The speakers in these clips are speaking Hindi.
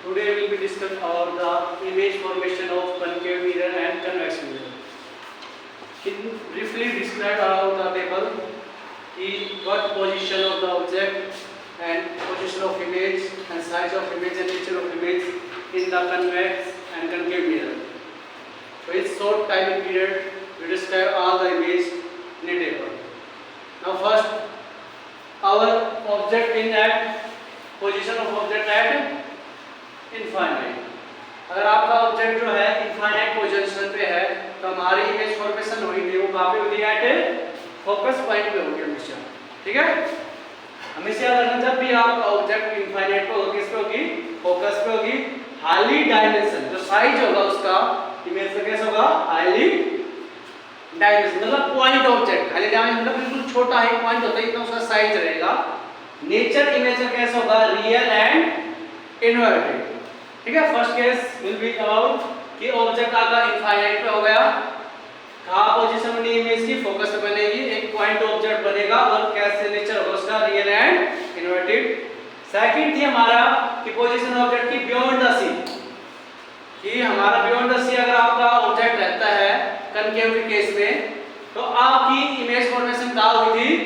Today we will be discussing about the image formation of concave mirror and convex mirror. In briefly describe about the table, what position of the object and position of image and size of image and nature of image in the convex and concave mirror. So in short time period, we describe all the image in a table. Now first, our object in that position of object at infinite. अगर आपका ऑब्जेक्ट जो है इनफाइनाइट पोजीशन पे है तो हमारी इमेज फॉर्मेशन होगी वो कहाँ पे होगी एट फोकस पॉइंट पे होगी हमेशा. ठीक है, हमेशा याद रखना जब भी आपका ऑब्जेक्ट इनफाइनाइट पे होगी किस पे होगी फोकस पे होगी. हाईली डायमेंशन जो साइज होगा उसका इमेज का कैसा होगा हाईली डायमेंशन मतलब पॉइंट ऑब्जेक्ट. हाईली डायमेंशन मतलब बिल्कुल छोटा है पॉइंट होता है इतना उसका साइज रहेगा. नेचर इमेज का कैसा होगा रियल एंड इनवर्टेड. ठीक है, first case will be about कि ऑब्जेक्ट आपका इनफाइनाइट पे हो गया कहाँ पोजीशन बनी इमेज की फोकस पे बनेगी एक पॉइंट ऑब्जेक्ट बनेगा और कैसे नेचर होगा उसका रियल एंड इनवर्टेड. सेकंड थी हमारा कि पोजीशन ऑब्जेक्ट की बियॉन्ड द सी कि हमारा बियॉन्ड द सी अगर आपका ऑब्जेक्ट रहता है कनकेव के केस में तो आपकी इमेज फॉर्मेशन कहाँ हुई थी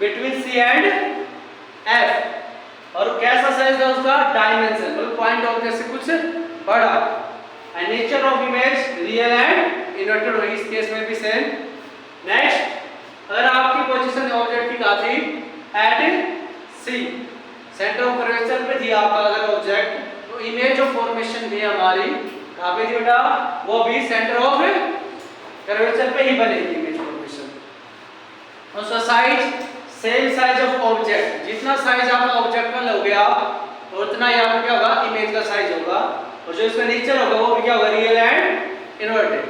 बिटवीन सी एंड एफ और कैसा साइज है उसका डायमेंशन मतलब पॉइंट ऑब्जेक्ट से कुछ बड़ा. And nature of image real and inverted होगी इस केस में भी सेम. नेक्स्ट, अगर आपकी पोजीशन ऑब्जेक्ट की कहाँ थी at C centre of curvature पे थी आपका अगर ऑब्जेक्ट तो इमेज ऑफ फॉर्मेशन भी हमारी कहाँ पे थी बेटा वो भी सेंटर ऑफ कर्वेचर पे ही बनेगी इमेज फॉर्मेशन. उसका size same size of object जितना साइज आपका ऑब्जेक्ट का लोगे आप उतना ही आपका क्या होगा इमेज का साइज होगा और जो इसका नेचर होगा वो भी क्या होगा रियल एंड इनवर्टेड.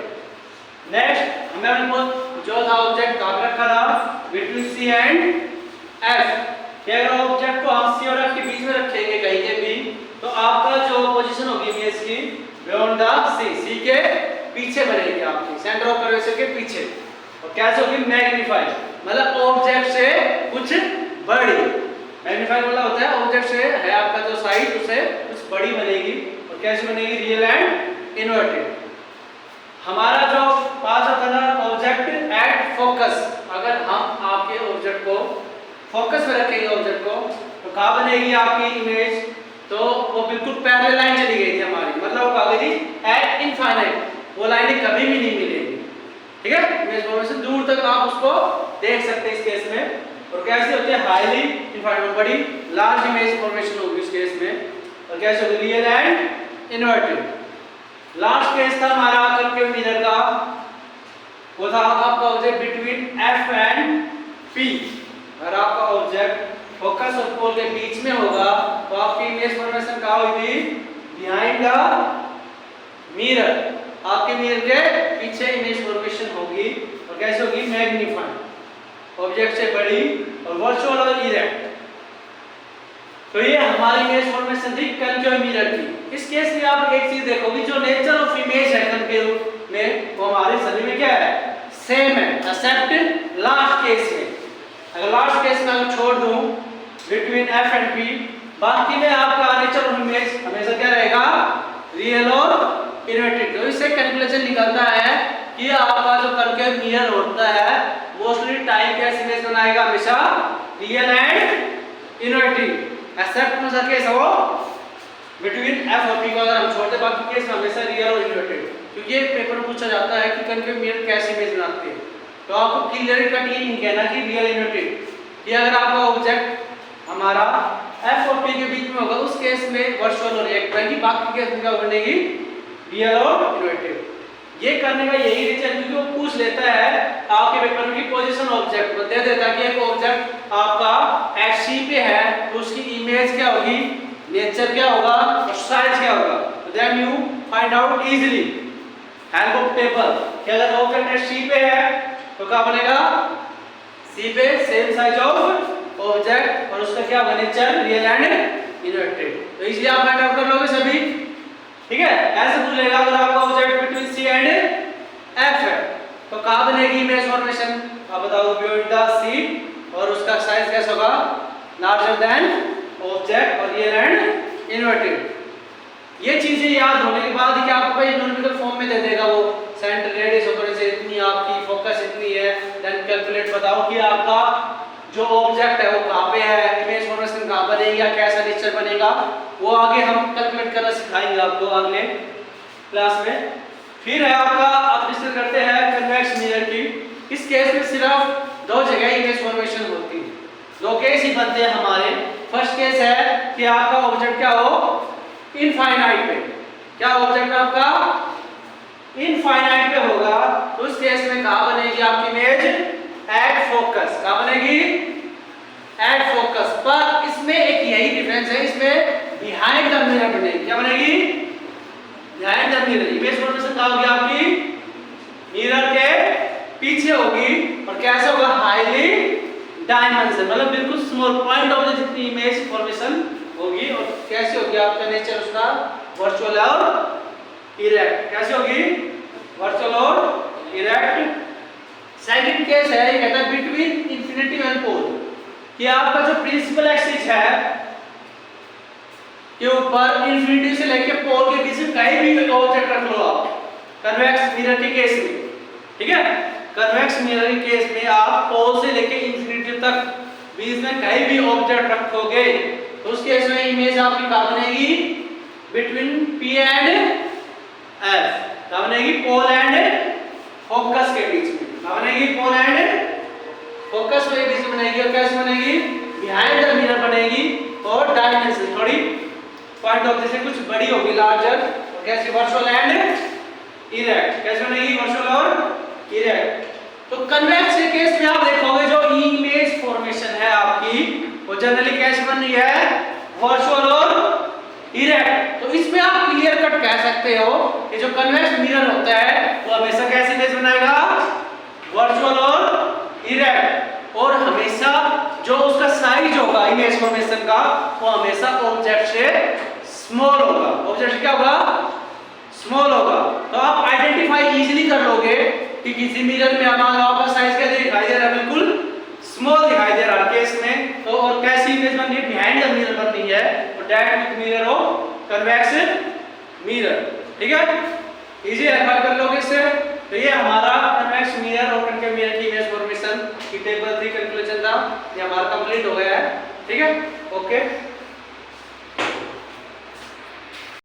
नेक्स्ट हमने अपने जो था ऑब्जेक्ट कहाँ रखा था बिटवीन सी एंड एफ कि अगर ऑब्जेक्ट को हम सी और एफ के बीच में रखेंगे कहीं के भी तो आपका जो पोजीशन होगी इमेज की बियॉन्ड द सी के पीछे बनेगी आपकी सेंटर ऑफ कर्वेचर के पीछे और कैसे होगी मैग्नीफाइड मतलब ऑब्जेक्ट से कुछ बड़ी. मैग्नीफाइड मतलब होता है ऑब्जेक्ट से है आपका जो साइज उससे कुछ बड़ी बनेगी और कैसे बनेगी रियल एंड इनवर्टेड. हमारा जो पास होता है ना ऑब्जेक्ट एट फोकस अगर हम आपके ऑब्जेक्ट को फोकस में रखेंगे ऑब्जेक्ट को तो कहाँ बनेगी आपकी इमेज तो वो बिल्कुल पैरेलल लाइन चली गई थी हमारी मतलब वो कहाँ गई थी एट इनफाइनाइट वो लाइनें कभी भी नहीं मिलेगी. ठीक है, इमेज फॉर्मेशन दूर तक आप उसको देख सकते हैं इस केस में और कैसे होते हैं हाईली इनफाइनाइट बड़ी लार्ज इमेज फॉर्मेशन होगी इस केस में और कैसे होगी real and inverted. Last case था हमारा कंकेव मिरर का वो था आपका object between F and P. अगर आपका ऑब्जेक्ट फोकस और पोल के बीच में होगा तो आपकी इमेज फॉर्मेशन कहाँ हुई थी बिहाइंड द मिरर आपके मिरर के पीछे इमेज फॉर्मेशन होगी और कैसे होगी मैग्नीफाइड ऑब्जेक्ट से बड़ी और वर्चुअल और इरेक्ट. तो ये हमारी इमेज फॉर्मेशन थी कंकेव मिरर की. इस केस में आप एक चीज देखोगे जो नेचर ऑफ इमेज है कंकेव में वो हमारे सभी में क्या है सेम है एक्सेप्ट लास्ट केस में. अगर लास्ट केस में अगर छोड़ दूं बिटवीन एफ एंड पी बाकी में आपका नेचर ऑफ इमेज हमेशा क्या रहेगा रियल और इनवर्टेड. तो इससे कैलकुलेशन निकलता है कि आपका जो कंकेव मिरर होता है मोस्टली टाइम कैसे इमेज बनाएगा हमेशा रियल एंड इनवर्टेड एक्सेप्ट में सर केस हो बिटवीन एफ और पी को अगर हम छोड़ते बाकी केस में हमेशा रियल और इनवर्टेड. क्योंकि ये पेपर में पूछा जाता है कि कंकेव मिरर कैसे इमेज बनाते हैं तो आपको क्लियर कट ये नहीं कहना कि रियल इनवर्टेड. ये अगर आपका ऑब्जेक्ट हमारा एफ और पी के बीच में होगा उस केस में वर्चुअल और रिएक्ट बनेगी बाकी केस में क्या बनेगी रियल और इनवर्टेड. ये करने का यही रीजन क्योंकि वो पूछ लेता है आपके पेपर में की पोजीशन ऑब्जेक्ट को दे देता है कि एक ऑब्जेक्ट आपका एट सी पे है तो उसकी इमेज क्या होगी नेचर क्या होगा और साइज क्या होगा. तो then you find out easily help of table कि अगर ऑब्जेक्ट एट सी पे है तो क्या बनेगा सी पे सेम साइज ऑफ ऑब्जेक्ट और उसका क्या होगा नेचर रियल एंड इनवर्टेड. तो इजीली आप फाइंड आउट कर लोगे सभी. ठीक है, ऐसे पूछेगा अगर आपका object between C and F है तो कहाँ बनेगी इमेज फॉर्मेशन आप बताओ बियॉन्ड द सी और उसका साइज कैसा होगा लार्जर देन ऑब्जेक्ट और रियल एंड इनवर्टेड. ये चीजें याद होने के बाद क्या आपको भाई न्यूमेरिकल फॉर्म में दे देगा वो सेंटर रेडियस ऊपर से इतनी आपकी फोकस इतनी है, देन कैलकुलेट बताओ कि आपका जो ऑब्जेक्ट है वो कहाँ पे है, इमेज फॉर्मेशन कहाँ बनेगी या कैसा नेचर बनेगा, वो आगे हम कैलकुलेट करना सिखाएंगे आपको अगले क्लास में। फिर है आपका अब डिस्कस करते हैं कन्वेक्स मिरर की। इस केस में सिर्फ दो जगह इमेज फॉर्मेशन होती है, दो केस ही बनते हैं हमारे। फर्स्ट केस है कि आपका ऑब्जेक्ट क्या हो इनफाइनाइट पे, क्या ऑब्जेक्ट आपका इनफाइनाइट पे होगा, तो उस केस में कहाँ बनेगी आपकी इमेज एट फोकस, कहाँ बनेगी एट फोकस। पर इसमें एक यही डिफरेंस है, इसमें बिहाइंड द मिरर बनेगी, क्या बनेगी behind the mirror. Image formation कहाँ होगी आपकी मिरर के पीछे होगी, और कैसे होगा हाईली डायमेंशन, मतलब बिल्कुल स्मॉल पॉइंट ऑफ द जितनी इमेज फॉर्मेशन होगी। और कैसे होगी आपका नेचर उसका वर्चुअल और इरेक्ट, कैसे होगी वर्चुअल और इरेक्ट। सेकंड केस है ये कहता है बिटवीन इंफिनिटी एंड पोल, कि आपका जो प्रिंसिपल एक्सिस है के ऊपर इंफिनिटी से लेके पोल के बीच में कहीं भी ऑब्जेक्ट रख लो आप, कन्वेक्स मिरर के केस में, ठीक है। कन्वेक्स मिरर के केस में आप पोल से लेके इंफिनिटी तक बीच में कहीं भी ऑब्जेक्ट रखोगे तो उस केस में इमेज आपकी कहाँ बनेगी बिटवीन P एंड F, कहाँ बनेगी पोल एंड फोकस के बीच में, कहाँ बनेगी पोल एंड फोकस के बीच में बनेगी। और कैसे बनेगी बिहाइंड द मिरर बनेगी, और डायमेंशन थोड़ी पॉइंट ऑफ जैसे कुछ बड़ी होगी लार्जर, और कैसे वर्चुअल एंड इरेक्ट, कैसे बनेगी वर्चुअल और इरेक्ट। तो कन्वेक्स के केस में आप देखोगे जो इमेज फॉर्मेशन है आपकी वो जनरली कैसे बन रही है वर्चुअल और इरेक्ट। तो इसमें आप क्लियर कट कह सकते हो कि जो कन्वेक्स मिरर होता है वो हमेशा कैसे इमेज बनाएगा वर्चुअल और इरेक्ट, और हमेशा जो उसका साइज होगा इमेज फॉर्मेशन का वो हमेशा ऑब्जेक्ट से स्मॉल होगा, ऑब्जेक्ट से क्या होगा स्मॉल होगा। तो आप आइडेंटिफाई इजीली कर लोगे कि किसी मिरर में हमारा आपका साइज कैसे दिखाई दे रहा है बिल्कुल स्मॉल दिखाई दे रहा है केस में। तो और कैसी इमेज बन रही है बिहाइंड द मिरर बन रही है, तो डायरेक्ट विद मिरर हो कन्वेक्स मिरर, ठीक है इजी रेफर कर लोगे इससे। तो ये हमारा कन्वेक्स मिरर और कनकेव मिरर की इमेज फॉर्मेशन की टेबल 3 कैलकुलेशन था, ये हमारा कंप्लीट हो गया है, ठीक है ओके।